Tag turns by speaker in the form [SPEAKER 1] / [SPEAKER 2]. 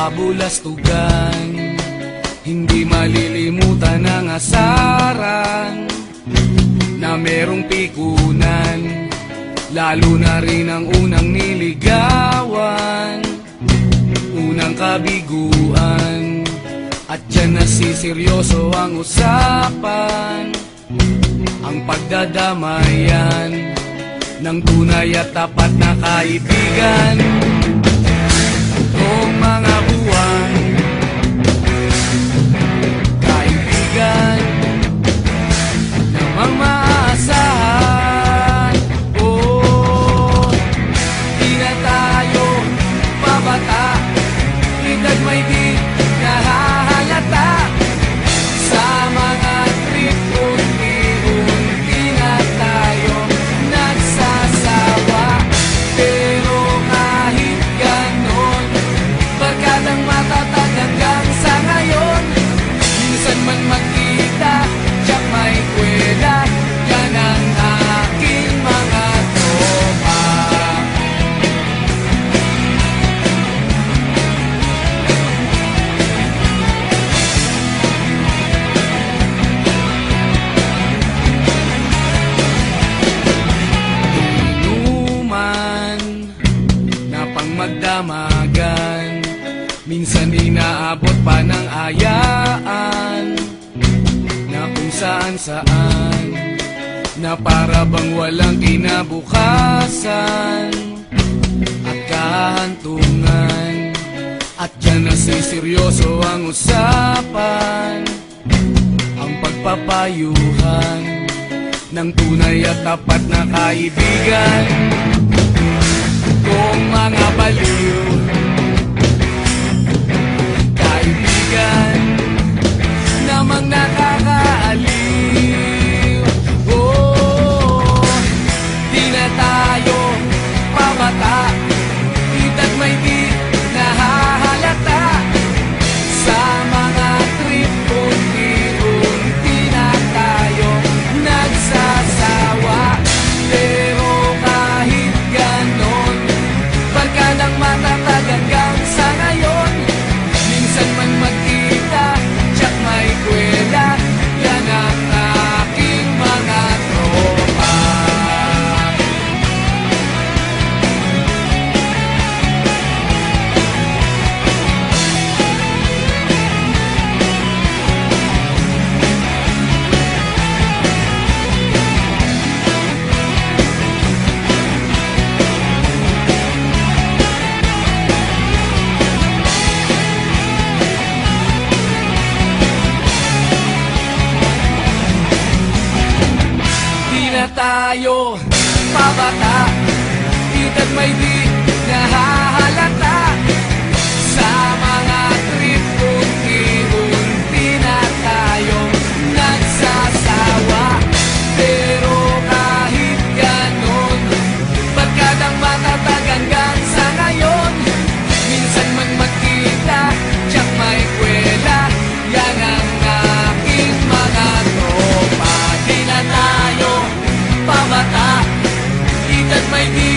[SPEAKER 1] kabulastugan. Hindi malilimutan ang asaran na merong pikunan, lalo na rin ang unang niligawan, unang kabiguan. At dyan nasiseryoso ang usapan, ang pagdadamayan ng tunay at tapat na kaibigan. Noong mga buwan, kaibigan namang maaasahan. Oh, di na tayo babata, edad may di nahahalata. Sa mga trip, unti-unti na tayo nagsasawa. Pero kahit ganon, barkadang matatag hanggang sa ngayon. Minsan man magkita, tiyak may kwela, yan ang aking mga tropa. Inuman na pang magdamagan, minsan inaabot pa ng ayaan, na kung saan-saan, na para bang walang kinabukasan at kahantungan. At dyan nasiseryoso ang usapan, ang pagpapayuhan ng tunay at tapat na kaibigan. Kung mga baliw, kaibigan namang nakakaaliw. Oh, di na tayo pabata, edad may di nahahalata. Sa mga trip, unti-unti na tayo nagsasawa. Pero kahit ganon, barkadang matatag hanggang sa ngayon. Minsan man magkita, tiyak may kwela, yan ang aking mga tropa. Di na tayo pabata, edad may di nahahalata. Sa mga trip, unti-unti na tayo nagsasawa. Pero kahit ganon, barkadang matatag hanggang sa ngayon. Minsan man magkita, tiyak may kwela, yan ang aking mga tropa. Di na tayo pabata, edad may di